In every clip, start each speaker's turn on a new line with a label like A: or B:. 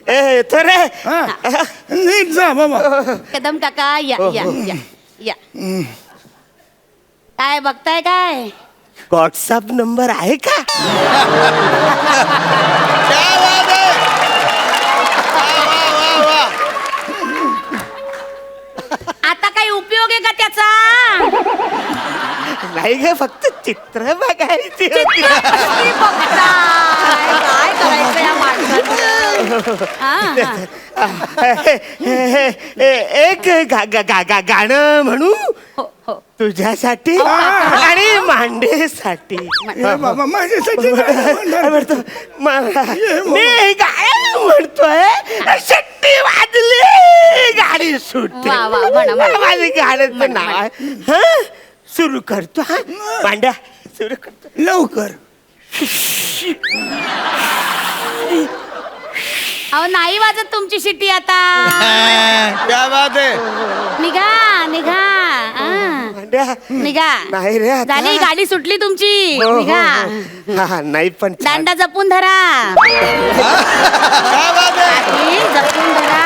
A: येतो रे.
B: नीट जा बाबा.
C: कदम काका या या या या. काय बघताय काय?
A: व्हॉट्सअप नंबर आहे का?
C: आता काही उपयोग आहे का त्याचा?
A: नाही ग, फक्त चित्र बघायची होती.
C: कसली बघताय? काय करायचं या माणसाचं?
A: एक गाणं म्हणू
C: हो हो.
A: तुझ्यासाठी आणि मांडेसाठी.
B: बाबा माझ्यासाठी
A: म्हणतो मी गाणं म्हणतोय, शेट्टी वाजली, गाडी सुटते.
C: वा, वा, म्हणा, म्हणा.
A: माझं गाण्याचं नाव आहे. सुरू करतो. हा मांड्या सुरू करतो
B: लवकर.
C: अहो नाही वाजत तुमची शिट्टी आता.
A: क्या बात आहे.
C: निघा निघा.
A: मांड्या
C: निघा.
A: नाही रे आता.
C: झाली, गाडी सुटली तुमची.
A: हो, हो,
C: निघा.
A: हो. हा, नाही पण छान.
C: दांडा जपून धरा. गाडी जपून धरा.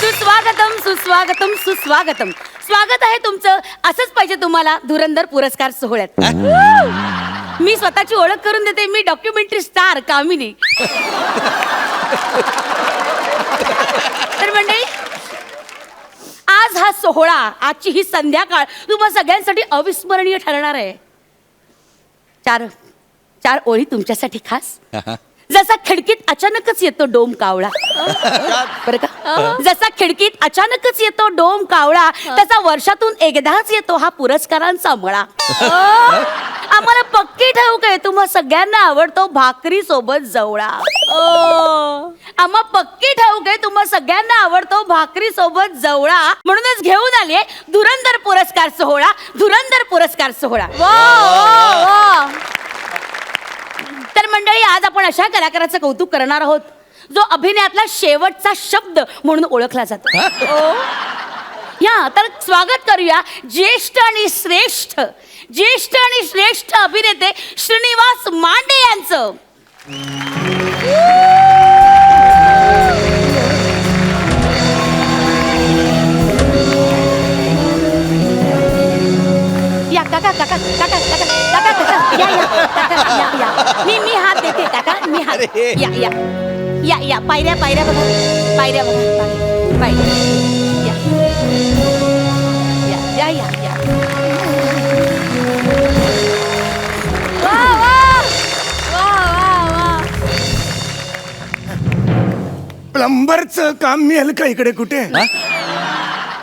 C: सुस्वागतम सुस्वागतम सुस्वागतम. स्वागत आहे तुमचं. असंच पाहिजे तुम्हाला धुरंधर पुरस्कार सोहळ्यात. मी स्वतःची ओळख करून देते. मी डॉक्युमेंटरी स्टार कामिनी. तर मंडळी, आज हा सोहळा, आजची ही संध्याकाळ तुम्हा सगळ्यांसाठी अविस्मरणीय ठरणार आहे. चार ओळी तुमच्यासाठी खास. जसा खिडकीत अचानकच येतो डोम कावळा. बरं का? जसा खिडकीत अचानकच येतो डोम कावळा, तसा वर्षातून एकदाच येतो हा पुरस्कारांचा मळा. आम्हाला पक्की ठाऊक आहे तुम्हा सगळ्यांना आवडतो भाकरी सोबत जवळा. आम्हा पक्की ठाऊक आहे तुम्हा सगळ्यांना आवडतो भाकरी सोबत जवळा. म्हणूनच घेऊन आले धुरंधर पुरस्कार सोहळा. धुरंधर पुरस्कार सोहळा. तर मंडळी, आज आपण अशा कलाकाराचं कौतुक करणार आहोत जो अभिनयातला शेवटचा शब्द म्हणून ओळखला जातो. या तर स्वागत करूया ज्येष्ठ आणि श्रेष्ठ अभिनेते श्रीनिवास मांडे यांचं. या काका काका काका काका काका काका या या काका या या. मी हात देते काका. मी हात. या या या या. पायऱ्या बघा. पायऱ्या बघा. पायऱ्या. या या या या. वा वा वा वा.
B: प्लंबरचं काम मिळेल का इकडे कुठे?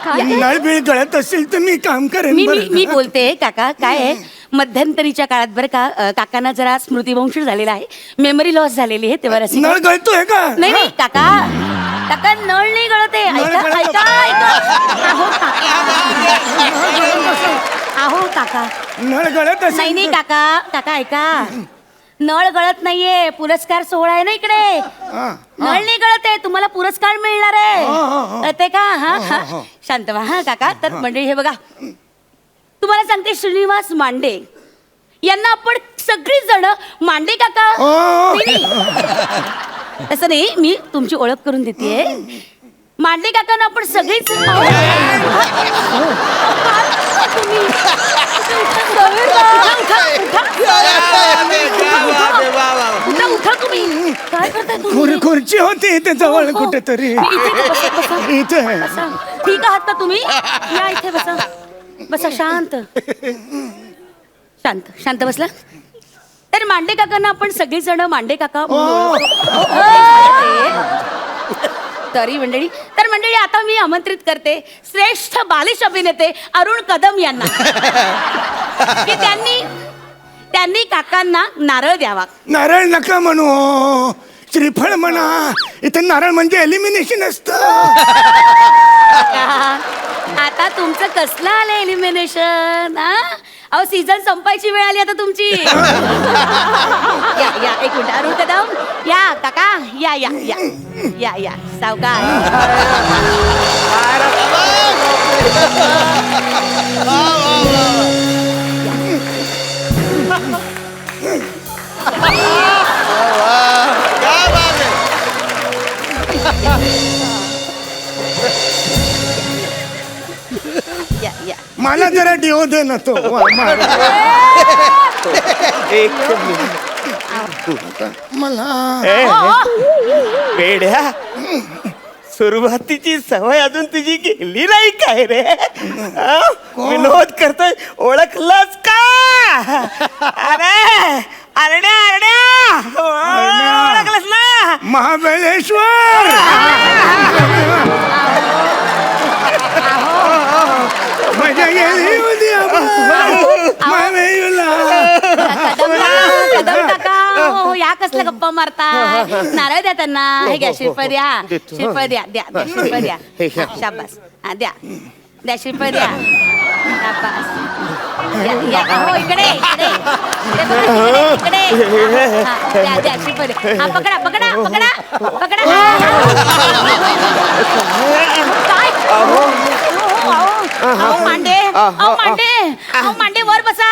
B: नळ बिळ गळत असेल तर मी काम करेन.
C: मी बोलते काका. काय आहे, मध्यंतरीच्या काळात बरं का काकांना जरा स्मृतिभ्रंश झालेला आहे. मेमरी लॉस झालेली आहे. तेव्हा
B: नळ गळतोय का?
C: नाही काका. काका नळ नाही गळते. ऐका. अहो काका.
B: नळ गळत असेल.
C: नाही काका ऐका. नळ गळत नाहीये. पुरस्कार सोहळा आहे ना इकडे. नळ नाही गळत आहे. तुम्हाला पुरस्कार मिळणार आहे. कळते का? हा शांत व्हा. हा काका. तर मंडळी हे बघा, तुम्हाला सांगते श्रीनिवास मांडे यांना आपण सगळी जण मांडे काका. तसं नाही, मी तुमची ओळख करून देते. मांडे काकांना आपण सगळीच. उठा तुम्ही. काय करताय तुम्ही?
B: खुर्ची होती इथे जवळ कुठेतरी. इथे
C: ठीक आहात का तुम्ही? या इथे बसा. बसा. शांत शांत शांत बसला. तर मांडे काकांना आपण सगळीजण मांडे काका तरी मंडळी. तर मंडळी, आता मी आमंत्रित करते श्रेष्ठ बालिश अभिनेते अरुण कदम यांना की त्यांनी काकांना नारळ द्यावा.
B: नारळ नका म्हणू, श्रीफळ म्हणा. इथे नारळ म्हणजे एलिमिनेशन असतं.
C: आता तुमचं कसलं आलं एलिमिनेशन? अहो सीझन संपायची वेळ आली आता तुमची. या या एक मिनिट. अरुण कदम या. काका या या या या या. सावकाश.
B: मराठी होते ना तो
A: एक मिनिट.
B: मला
A: ए, पेढ्या सुरुवातीची सवय अजून तुझी गेली नाही काय रे? हा? विनोद करतोय, ओळखलंच का? अरे अरण्या अरण्या ओळखलंस ना?
B: महाबळेश्वर मजा गेली होती महाबळेश्वरला.
C: कदम काका हो या कसल्या गप्पा मारता नारळ द्या त्यांना हे घ्या श्रीफळ द्या श्रीफळ द्या द्या द्या श्रीफळ द्या हा, शाबास हा द्या द्या श्रीफळ द्या शाबास या हो इकडे इकडे इकडे बघा, इकडे इकडे हा, द्या द्या श्रीफळ द्या हा पकडा पकडा पकडा पकडा हा, हा. काय अहो मांडे अहो मांडे अहो मांडे वर बसा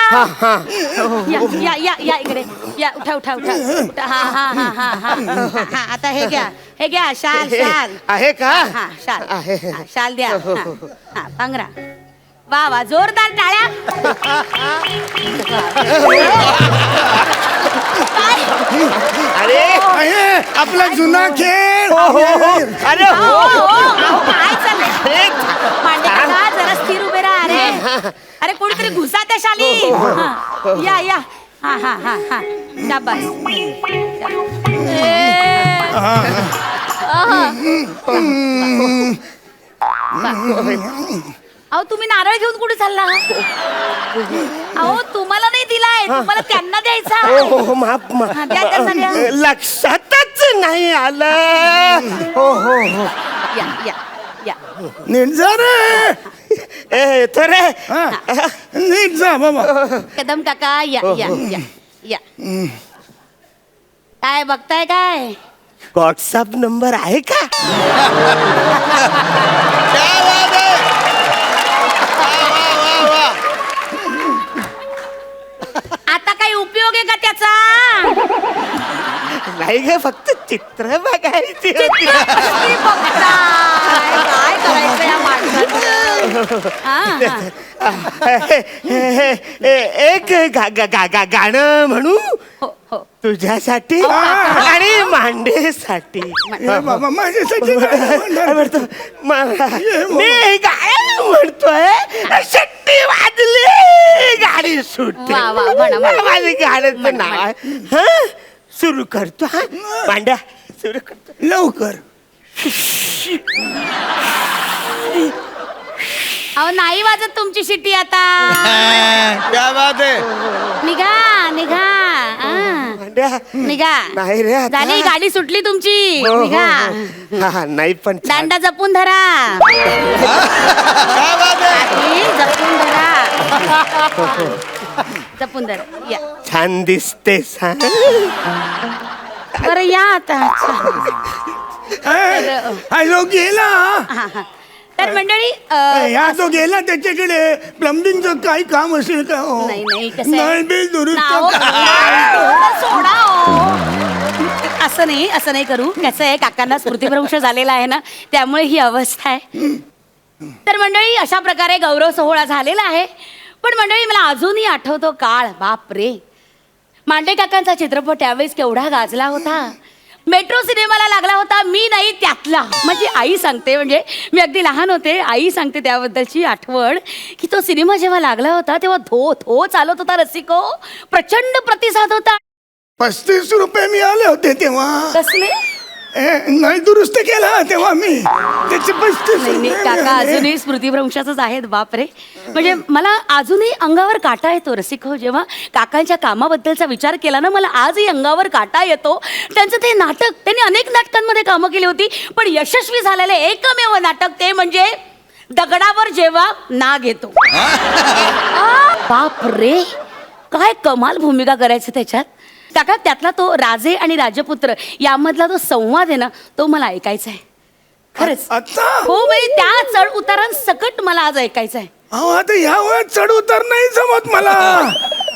C: या या या या इकडे या उठा उठा उठा उठा. हा हा हा हा हा हा आता हे घ्या शाल शाल
A: आहे का?
C: हा शाल
A: आहे.
C: हा, शाल द्या हा हा, पांघरा वा वा जोरदार टाळ्या काय?
A: अरे
B: अरे आपला जुना खेळ
A: अरे
C: अहो, अहो, काय चाललंय मांडे काका जरा स्थिर उभे राहा अरे कोणीतरी घुसा त्या शाली हा, या या हा हा हा हा शाबास अहो तुम्ही नारळ घेऊन कुठे चालला अहो तुम्हाला नाही दिलाय तुम्हाला त्यांना द्यायचा
A: हो माफ
C: हा, द्या त्यांना द्या.
A: लक्षातच नाही आलं. हो हो हो
C: या या या
B: नीट जा रे
A: ए तर रे
B: हा, नीट जा बाबा.
C: कदम काका या या या या काय बघताय काय
A: व्हॉट्सअप नंबर आहे का?
C: आता काही उपयोग आहे का त्याचा
A: नाही ग फक्त चित्र बघायची होती.
C: चित्र कसली बघताय? काय करायचं या माणसाचं? हा, हा.
A: एक गाणं म्हणू
C: हो हो
A: तुझ्यासाठी आणि मांडेसाठी.
B: ए बाबा माझ्यासाठी काय म्हणणार?
A: म्हणतो मी गाणं म्हणतोय शट्टी वाजली गाडी सुटली.
C: वा, वा, म्हणा, म्हणा.
A: माझी गाण्याचं
C: म्हणा,
A: नाव आहे. हा सुरू करतो हा मांड्या सुरू करतो.
B: लवकर
C: अहो नाही वाजत तुमची शिट्टी आता
A: क्या बात आहे
C: निघा निघा हा.
A: मांड्या
C: निघा
A: नाही रे आता.
C: झाली गाडी सुटली तुमची
A: हो, हो,
C: निघा
A: हो. हा नाही पण छान.
C: दांडा जपून धरा ही, जपून धरा जपून धरा या
A: छान दिसतेस हा.
C: बरं या आता
B: हा जो गेला
C: हा, हा. तर मंडळी
B: ह्या जो गेला त्याच्याकडे प्लंबिंगचं काही काम असेल का हो?
C: नाही नाही कसं आहे?
B: नळ बिल दुरुस्त
C: नाव-
B: करा.
C: सोडा हो. असं नाही करू कसं आहे काकांना स्मृतिभ्रंश झालेला आहे ना त्यामुळे ही अवस्था आहे तर मंडळी अशा प्रकारे गौरव सोहळा झालेला आहे पण मंडळी मला अजूनही आठवतो काळ बाप रे मांडे काकांचा चित्रपट त्यावेळेस केवढा गाजला होता मेट्रो सिनेमाला लागला होता मी नाही त्यातला माझी आई सांगते म्हणजे मी अगदी लहान होते आई सांगते त्याबद्दलची आठवण की तो सिनेमा जेव्हा लागला होता तेव्हा धो धो चालत होता रसिको प्रचंड प्रतिसाद होता
B: 35 रुपये मिळाले होते तेव्हा
C: कसले
B: नळ दुरुस्त केला तेव्हा मी त्याचे 35
C: नाही काका
B: रुपये
C: अजूनही स्मृतिभ्रंशाचंच आहेत बापरे म्हणजे मला अजूनही अंगावर काटा येतो रसिक हो जेव्हा काकांच्या कामाबद्दलचा विचार केला ना मला आजही अंगावर काटा येतो त्यांचं ते नाटक त्यांनी अनेक नाटकांमध्ये कामं केली होती पण यशस्वी झालेले एकमेव नाटक ते म्हणजे दगडावर जेव्हा नाग येतो बाप रे काय कमाल भूमिका करायचं त्याच्यात काका त्यातला तो राजे आणि राजपुत्र यामधला तो संवाद आहे ना तो मला ऐकायचा आहे खरंच
B: आता
C: हो बाई त्या चढ उतारांसकट मला आज ऐकायचं आहे
B: अहो आता ह्या वयात चढ उतार नाही जमत मला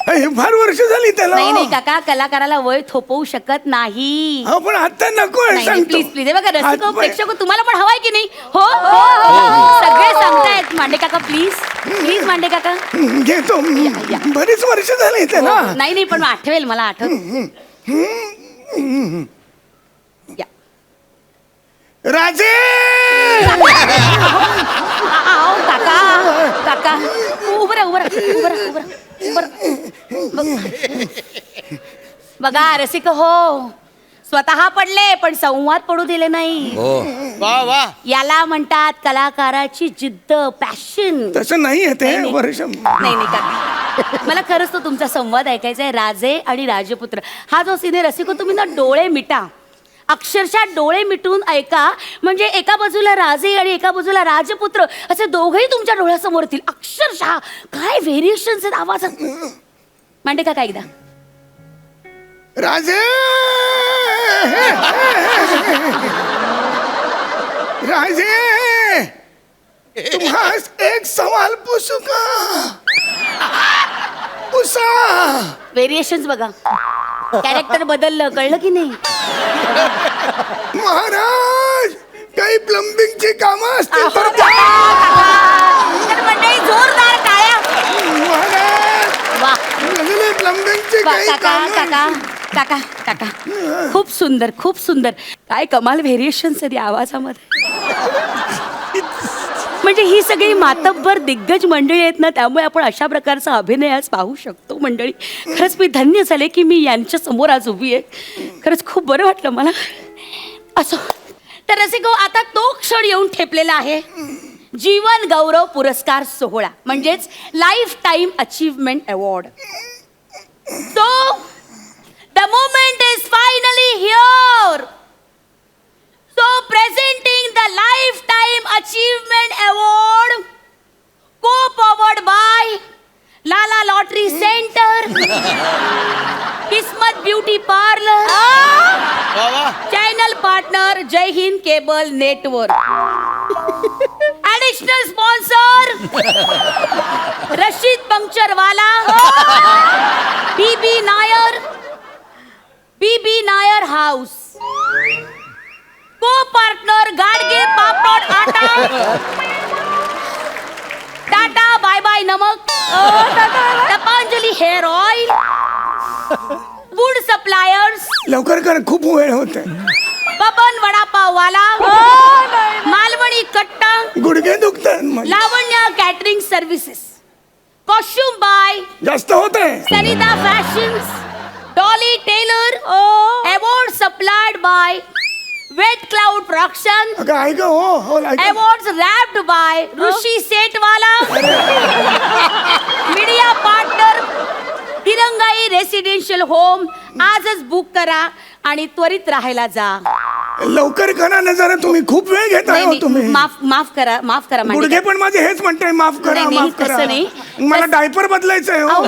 B: हे फार वर्ष झाली त्याला
C: नाही नाही काका कलाकाराला वय थोपवू शकत नाही
B: अहो पण आता नको आहे, सांगतो.
C: प्लीज प्लीज बघा रसिक
B: आज-
C: प्रेक्षक तुम्हाला पण हवाय की नाही हो हो हो, हो. सगळे सांगतायत मांडे काका प्लीज प्लीज मांडे काका.
B: घेतो
C: या.
B: बरीच वर्ष झाली इथे ना.
C: नाही नाही पण आठवेल मला आठवत. या.
B: राजे
C: आओ काका काका उभं राहा, उभं राहा, उभं राहा, उभं राहा, उभं राहा. बघा रसिक हो, स्वतः पडले पण संवाद पडू दिले नाही.
D: वा वा.
C: याला म्हणतात कलाकाराची जिद्द, पॅशन.
B: तसं नाही आहे ते
C: नाही.
B: वर्ष.
C: नाही नाही काका, मला खरंच तो तुमचा संवाद ऐकायचा आहे. राजे आणि राजपुत्र हा जो सिने रसिको, तुम्ही ना डोळे मिटा, अक्षरशः डोळे मिटून ऐका. म्हणजे एका बाजूला राजे आणि एका बाजूला राजपुत्र असे दोघेही तुमच्या डोळ्यासमोर येतील. अक्षरशः काय व्हेरिएशन्स आहेत आवाजात. मांडे काका एकदा.
B: राजे राजे तुम्हास एक सवाल पूछू का? पूछा.
C: व्हेरिएशन्स बघा, कॅरेक्टर बदललं, कळलं की नाही.
B: महाराज काही प्लंबिंगची कामं असतील तर
C: तर मंडळी जोरदार टाळ्या.
B: महाराज
C: वा
B: प्लंबिंगची
C: वा,
B: काही
C: काका
B: कामं
C: काका काका काका खूप सुंदर, खूप सुंदर. काय कमाल व्हेरिएशन्स आहेत या आवाजामध्ये. म्हणजे ही सगळी मातब्बर दिग्गज मंडळी आहेत ना, त्यामुळे आपण अशा प्रकारचा अभिनय आज पाहू शकतो. मंडळी खरंच मी धन्य झाले की मी यांच्या समोर आज उभी आहे. खरंच खूप बरं वाटलं मला. असो तर रसिको, आता तो क्षण येऊन ठेपलेला आहे, जीवन गौरव पुरस्कार सोहळा, म्हणजेच life time achievement award. So the moment is finally here. So presenting the Lifetime Achievement Award, co-powered by Lala Lottery Center, Kismat Beauty Parlor,
D: वा वा.
C: channel partner Jai Hind Cable Network. Additional sponsor Rashid Puncture Wala, BB Nair House. Co-partner Gadge papad आटा, Tata bye bye नमक, Patanjali hair oil, food suppliers,
B: लवकर कर, खूप वेळ होते.
C: बबन वडापाव वाला, मालवणी कट्टा,
B: गुडघे दुखतात.
C: Lavanya catering services, costume by
B: जास्त होते.
C: Sarita fashions, Dolly tailor, award supplied by wet cloud production,
B: अगं ऐक हो ऐक.
C: Awards wrapped by Rishi Sethwala, media partner तिरंगाई रेसिडेन्शियल होम. आजच बुक करा आणि त्वरित राहायला जा.
B: लवकर करा ना जरा, तुम्ही खूप वेळ घेताय हो तुम्ही.
C: माफ करा मांडे
B: गुडघे पण माझे हेच म्हणताय, माफ करा
C: नाही,
B: माफ करा.
C: तसं नाही.
B: मला डायपर बदलायचंय हो.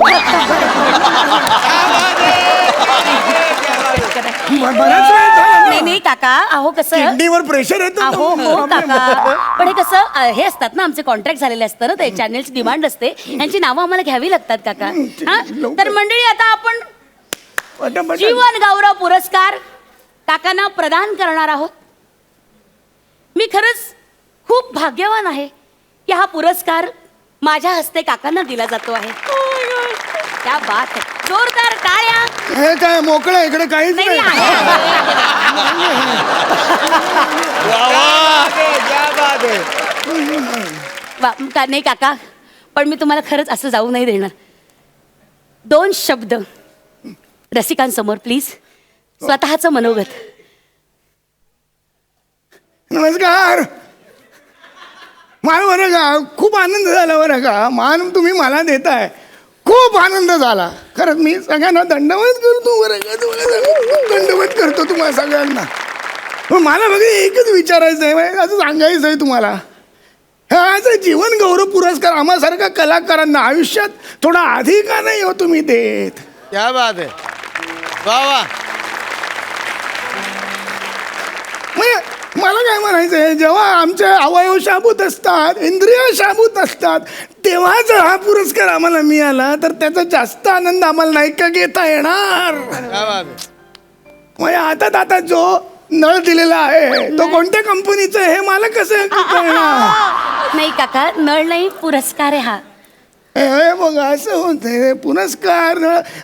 B: बराच वेळ झाला ना.
C: नाही काका, अहो कसं
B: किडनीवर प्रेशर येतो.
C: अहो हो काका, पण हे कसं हे असतात ना, आमचे कॉन्ट्रॅक्ट झालेले असतं ना, ते चॅनलची डिमांड असते, यांची नावं आम्हाला घ्यावी लागतात काका. हा तर मंडळी, आता आपण
B: पटापट.
C: जीवन गौरव पुरस्कार काकांना प्रदान करणार आहोत. मी खरंच खूप भाग्यवान आहे की हा पुरस्कार माझ्या हस्ते काकांना दिला जातो आहे. क्या बात आहे, जोरदार टाळ्या.
B: हे काय मोकळं इकडे काहीच
C: नाही,
B: नाही.
C: नाही, आहे. नाही काका, पण मी तुम्हाला खरंच असं जाऊ नाही देणार. 2 शब्द रसिकांसमोर प्लीज, स्वतःचं मनोगत.
B: नमस्कार. मला बरं का खूप आनंद झाला बरं का. मान तुम्ही मला देताय, खूप आनंद झाला खरंच. मी सगळ्यांना दंडवत करतो बरं का, तुम्हाला दंडवत करतो तुम्हाला सगळ्यांना. पण मला बघा एकच विचारायचं आहे, असं सांगायचं आहे तुम्हाला, हा जीवन गौरव पुरस्कार आम्हासारख्या कलाकारांना आयुष्यात थोडा अधिक का नाही हो तुम्ही देत.
D: क्या बात आहे. वा वा.
B: मला काय म्हणायचं आहे, जेव्हा आमचे अवयव शाबूत असतात, इंद्रिय शाबूत असतात, तेव्हा जर हा पुरस्कार आम्हाला मिळाला तर त्याचा जास्त आनंद आम्हाला नाही का घेता येणार.
D: क्या बात आहे.
B: म्हणजे आता जो नळ दिलेला आहे तो कोणत्या कंपनीचा आहे हे मला कसं कळणार?
C: नाही काका, नळ नाही, पुरस्कार आहे हा.
B: हे बघ असं होते पुरस्कार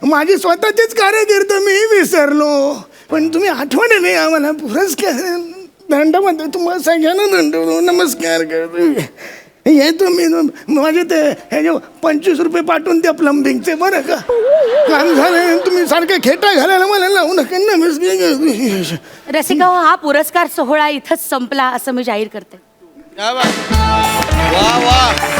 B: माझी स्वतःचीच कारकीर्द मी विसरलो पण तुम्ही आठवण नाही आम्हाला पुरस्कार दंडमध्ये तुम्हाला सगळ्यांना दंड नमस्कार करतो येतो मी माझे ते हे जे 25 रुपये पाठवून त्या प्लंबिंगचे बरं का काम झालं तुम्ही सारखे खेटा घालायला मला लावू नका नमस्कार.
C: रसिका हो, हा पुरस्कार सोहळा इथंच संपला असं मी जाहीर करते.
D: क्या बात वा वा